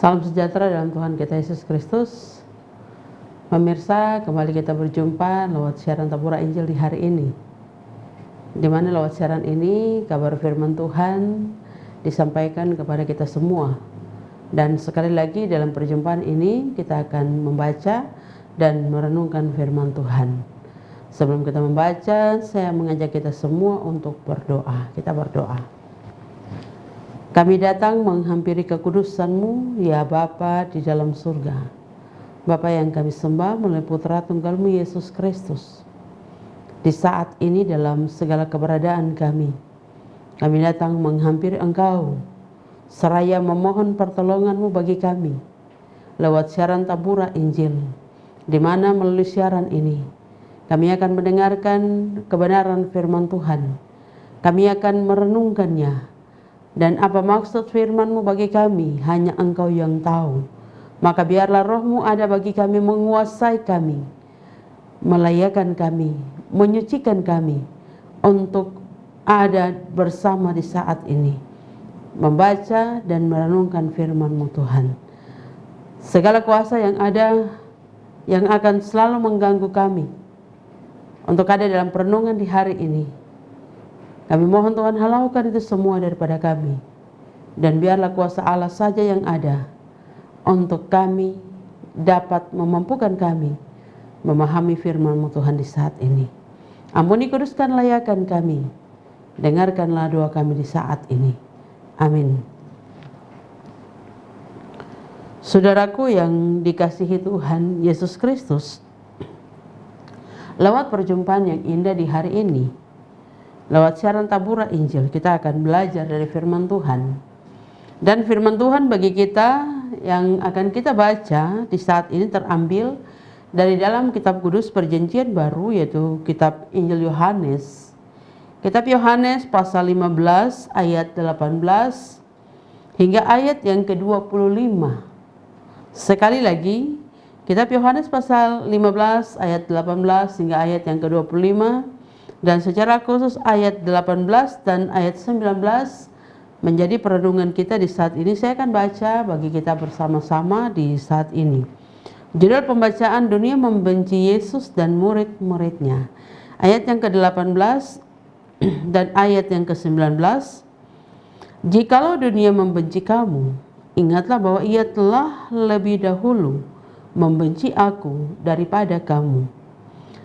Salam sejahtera dalam Tuhan kita Yesus Kristus. Pemirsa, kembali kita berjumpa lewat siaran Tabura Injil di hari ini, di mana lewat siaran ini kabar firman Tuhan disampaikan kepada kita semua. Dan sekali lagi dalam perjumpaan ini kita akan membaca dan merenungkan firman Tuhan. Sebelum kita membaca, saya mengajak kita semua untuk berdoa. Kita berdoa. Kami datang menghampiri kekudusan-Mu, ya Bapa di dalam surga. Bapa yang kami sembah melalui Putra Tunggal-Mu Yesus Kristus. Di saat ini dalam segala keberadaan kami datang menghampiri Engkau, seraya memohon pertolongan-Mu bagi kami, lewat siaran Tabura Injil, di mana melalui siaran ini, kami akan mendengarkan kebenaran firman Tuhan. Kami akan merenungkannya. Dan apa maksud firman-Mu bagi kami, hanya Engkau yang tahu. Maka biarlah Roh-Mu ada bagi kami, menguasai kami, melayakan kami, menyucikan kami, untuk ada bersama di saat ini, membaca dan merenungkan firman-Mu Tuhan. Segala kuasa yang ada, yang akan selalu mengganggu kami, untuk ada dalam perenungan di hari ini, kami mohon Tuhan halaukan itu semua daripada kami. Dan biarlah kuasa Allah saja yang ada untuk kami dapat memampukan kami memahami firman-Mu Tuhan di saat ini. Ampuni, kuduskan, layakan kami. Dengarkanlah doa kami di saat ini. Amin. Saudaraku yang dikasihi Tuhan Yesus Kristus, lewat perjumpaan yang indah di hari ini, lewat siaran Tabura Injil, kita akan belajar dari firman Tuhan. Dan firman Tuhan bagi kita yang akan kita baca di saat ini terambil dari dalam kitab kudus Perjanjian Baru, yaitu kitab Injil Yohanes. Kitab Yohanes pasal 15 ayat 18 hingga ayat yang ke-25. Sekali lagi, kitab Yohanes pasal 15 ayat 18 hingga ayat yang ke-25. Dan secara khusus ayat 18 dan ayat 19 menjadi perenungan kita di saat ini. Saya akan baca bagi kita bersama-sama di saat ini. Judul pembacaan: Dunia membenci Yesus dan murid-muridnya. Ayat yang ke-18 dan ayat yang ke-19. Jikalau dunia membenci kamu, ingatlah bahwa ia telah lebih dahulu membenci aku daripada kamu.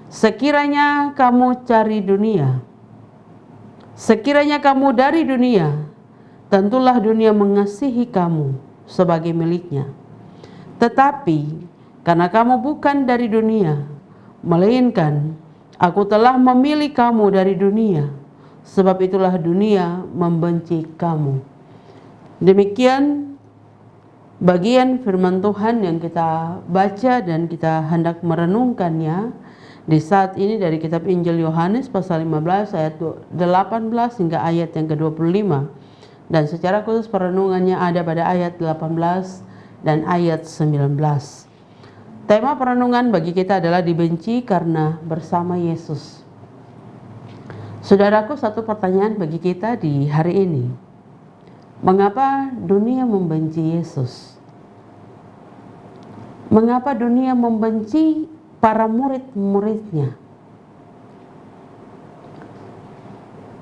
Sekiranya kamu cari dunia, sekiranya kamu dari dunia, tentulah dunia mengasihi kamu sebagai miliknya. Tetapi karena kamu bukan dari dunia, melainkan aku telah memilih kamu dari dunia, sebab itulah dunia membenci kamu. Demikian bagian firman Tuhan yang kita baca dan kita hendak merenungkannya di saat ini dari kitab Injil Yohanes pasal 15 ayat 18 hingga ayat yang ke-25. Dan secara khusus perenungannya ada pada ayat 18 dan ayat 19. Tema perenungan bagi kita adalah dibenci karena bersama Yesus. Saudaraku, satu pertanyaan bagi kita di hari ini. Mengapa dunia membenci Yesus? Mengapa dunia membenci para murid-muridnya?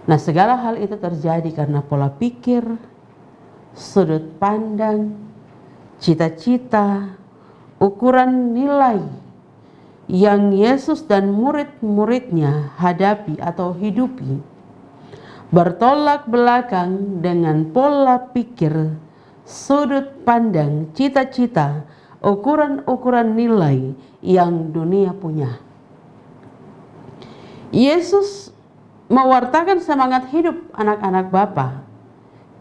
Nah, segala hal itu terjadi karena pola pikir, sudut pandang, cita-cita, ukuran nilai yang Yesus dan murid-muridnya hadapi atau hidupi bertolak belakang dengan pola pikir, sudut pandang, cita-cita, ukuran-ukuran nilai yang dunia punya. Yesus mewartakan semangat hidup anak-anak Bapa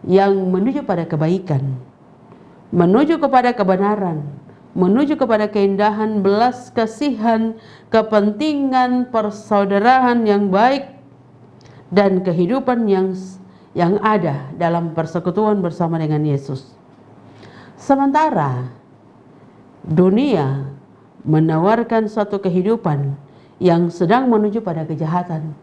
yang menuju pada kebaikan, menuju kepada kebenaran, menuju kepada keindahan, belas kasihan, kepentingan persaudaraan yang baik, dan kehidupan yang ada dalam persekutuan bersama dengan Yesus. Sementara dunia menawarkan suatu kehidupan yang sedang menuju pada kejahatan,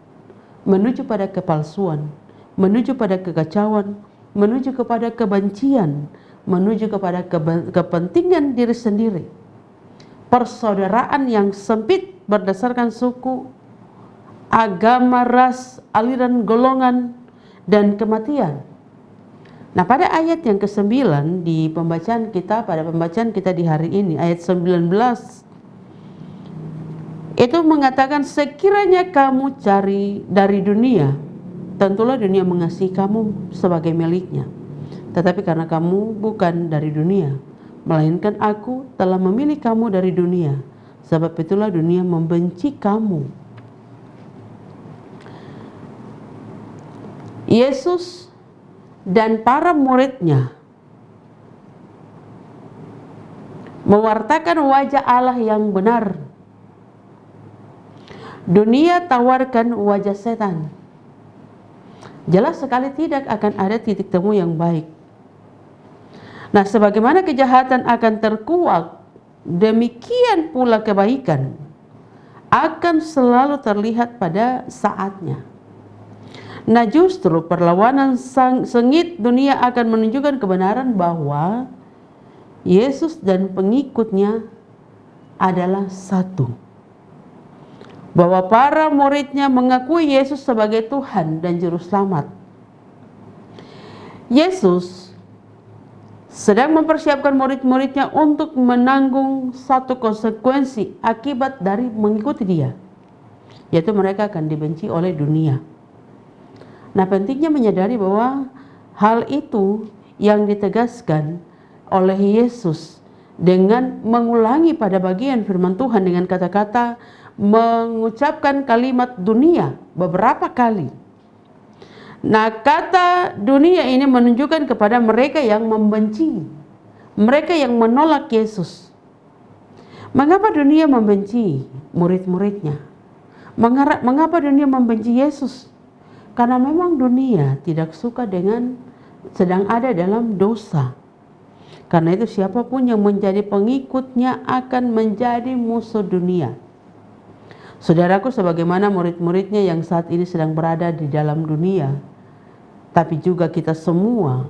menuju pada kepalsuan, menuju pada kekacauan, menuju kepada kebencian, menuju kepada kepentingan diri sendiri. Persaudaraan yang sempit berdasarkan suku, agama, ras, aliran golongan, dan kematian. Nah, pada ayat yang ke-9 di pembacaan kita, di hari ini, ayat 19, itu mengatakan, sekiranya kamu cari dari dunia, tentulah dunia mengasihi kamu sebagai miliknya. Tetapi karena kamu bukan dari dunia, melainkan aku telah memilih kamu dari dunia, sebab itulah dunia membenci kamu. Yesus dan para muridnya mewartakan wajah Allah yang benar. Dunia tawarkan wajah setan. Jelas sekali tidak akan ada titik temu yang baik. Nah, sebagaimana kejahatan akan terkuak, demikian pula kebaikan akan selalu terlihat pada saatnya. Nah, justru perlawanan sengit dunia akan menunjukkan kebenaran bahwa Yesus dan pengikutnya adalah satu. Bahwa para muridnya mengakui Yesus sebagai Tuhan dan Juru Selamat. Yesus sedang mempersiapkan murid-muridnya untuk menanggung satu konsekuensi akibat dari mengikuti Dia, yaitu mereka akan dibenci oleh dunia. Nah, pentingnya menyadari bahwa hal itu yang ditegaskan oleh Yesus dengan mengulangi pada bagian firman Tuhan dengan kata-kata mengucapkan kalimat dunia beberapa kali. Nah, kata dunia ini menunjukkan kepada mereka yang membenci, mereka yang menolak Yesus. Mengapa dunia membenci murid-muridnya? Mengapa dunia membenci Yesus? Karena memang dunia tidak suka dengan sedang ada dalam dosa. Karena itu siapapun yang menjadi pengikutnya akan menjadi musuh dunia. Saudaraku, sebagaimana murid-muridnya yang saat ini sedang berada di dalam dunia, tapi juga kita semua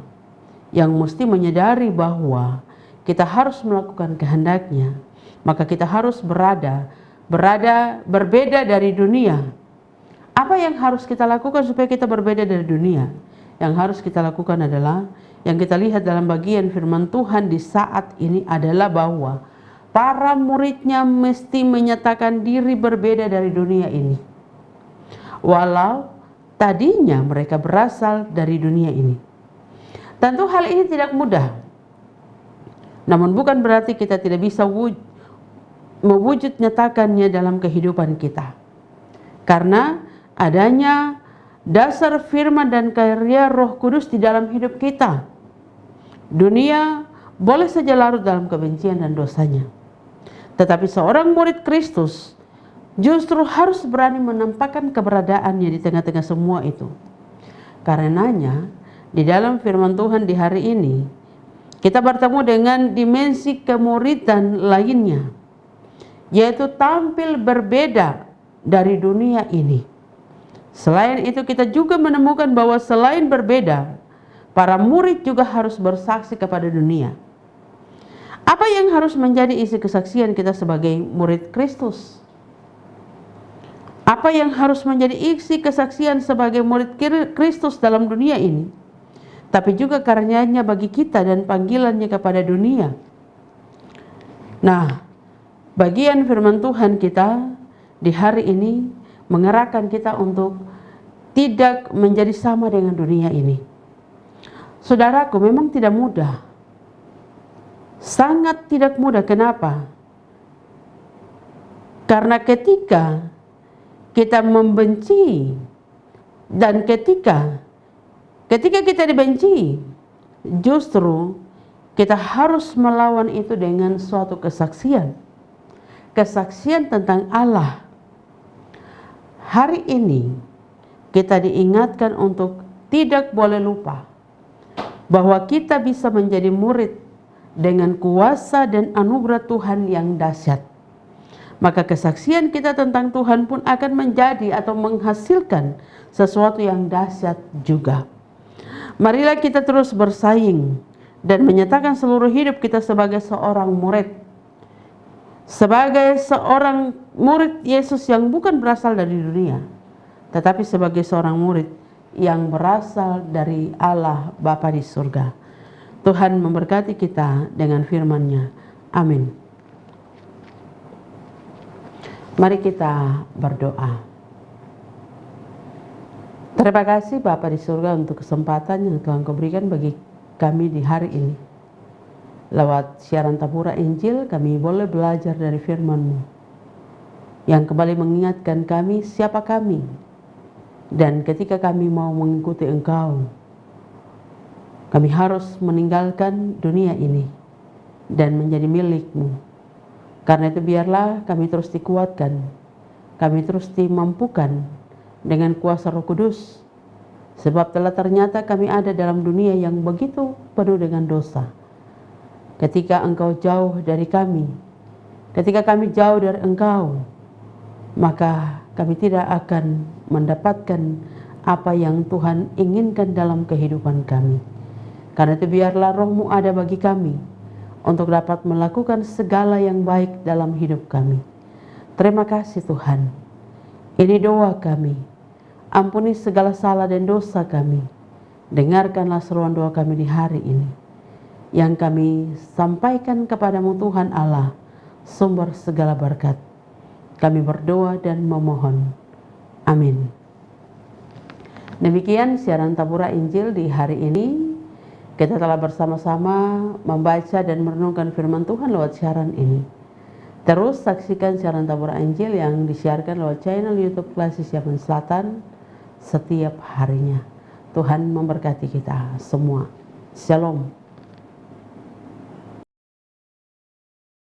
yang mesti menyadari bahwa kita harus melakukan kehendaknya, maka kita harus berbeda dari dunia. Apa yang harus kita lakukan supaya kita berbeda dari dunia? Yang harus kita lakukan adalah yang kita lihat dalam bagian firman Tuhan di saat ini adalah bahwa para muridnya mesti menyatakan diri berbeda dari dunia ini. Walau tadinya mereka berasal dari dunia ini. Tentu hal ini tidak mudah. Namun bukan berarti kita tidak bisa mewujud nyatakannya dalam kehidupan kita. Karena adanya dasar firman dan karya Roh Kudus di dalam hidup kita. Dunia boleh saja larut dalam kebencian dan dosanya. Tetapi seorang murid Kristus justru harus berani menampakkan keberadaannya di tengah-tengah semua itu. Karenanya, di dalam firman Tuhan di hari ini, kita bertemu dengan dimensi kemuridan lainnya, yaitu tampil berbeda dari dunia ini. Selain itu, kita juga menemukan bahwa selain berbeda, para murid juga harus bersaksi kepada dunia. Apa yang harus menjadi isi kesaksian kita sebagai murid Kristus? Apa yang harus menjadi isi kesaksian sebagai murid Kristus dalam dunia ini? Tapi juga karyanya bagi kita dan panggilannya kepada dunia. Nah, bagian firman Tuhan kita di hari ini mengerahkan kita untuk tidak menjadi sama dengan dunia ini. Saudaraku, memang tidak mudah. Sangat tidak mudah. Kenapa? Karena ketika kita membenci dan ketika kita dibenci, justru kita harus melawan itu dengan suatu kesaksian. Kesaksian tentang Allah. Hari ini kita diingatkan untuk tidak boleh lupa bahwa kita bisa menjadi murid dengan kuasa dan anugerah Tuhan yang dahsyat. Maka kesaksian kita tentang Tuhan pun akan menjadi atau menghasilkan sesuatu yang dahsyat juga. Marilah kita terus bersaing dan menyatakan seluruh hidup kita sebagai seorang murid. Sebagai seorang murid Yesus yang bukan berasal dari dunia, tetapi sebagai seorang murid yang berasal dari Allah Bapa di surga. Tuhan memberkati kita dengan firman-Nya. Amin. Mari kita berdoa. Terima kasih Bapa di surga untuk kesempatan yang Tuhan Kau berikan bagi kami di hari ini. Lewat siaran Tabura Injil kami boleh belajar dari firman-Mu yang kembali mengingatkan kami siapa kami, dan ketika kami mau mengikuti Engkau, kami harus meninggalkan dunia ini dan menjadi milik-Mu. Karena itu biarlah kami terus dikuatkan, kami terus dimampukan dengan kuasa Roh Kudus, sebab telah ternyata kami ada dalam dunia yang begitu penuh dengan dosa. Ketika Engkau jauh dari kami, ketika kami jauh dari Engkau, maka kami tidak akan mendapatkan apa yang Tuhan inginkan dalam kehidupan kami. Karena itu biarlah Roh-Mu ada bagi kami untuk dapat melakukan segala yang baik dalam hidup kami. Terima kasih Tuhan. Ini doa kami. Ampuni segala salah dan dosa kami. Dengarkanlah seruan doa kami di hari ini, yang kami sampaikan kepadamu Tuhan Allah, sumber segala berkat. Kami berdoa dan memohon. Amin. Demikian siaran Tabura Injil di hari ini. Kita telah bersama-sama membaca dan merenungkan firman Tuhan lewat siaran ini. Terus saksikan siaran Tabura Injil yang disiarkan lewat channel YouTube Klasik Siapan Selatan setiap harinya. Tuhan memberkati kita semua. Shalom.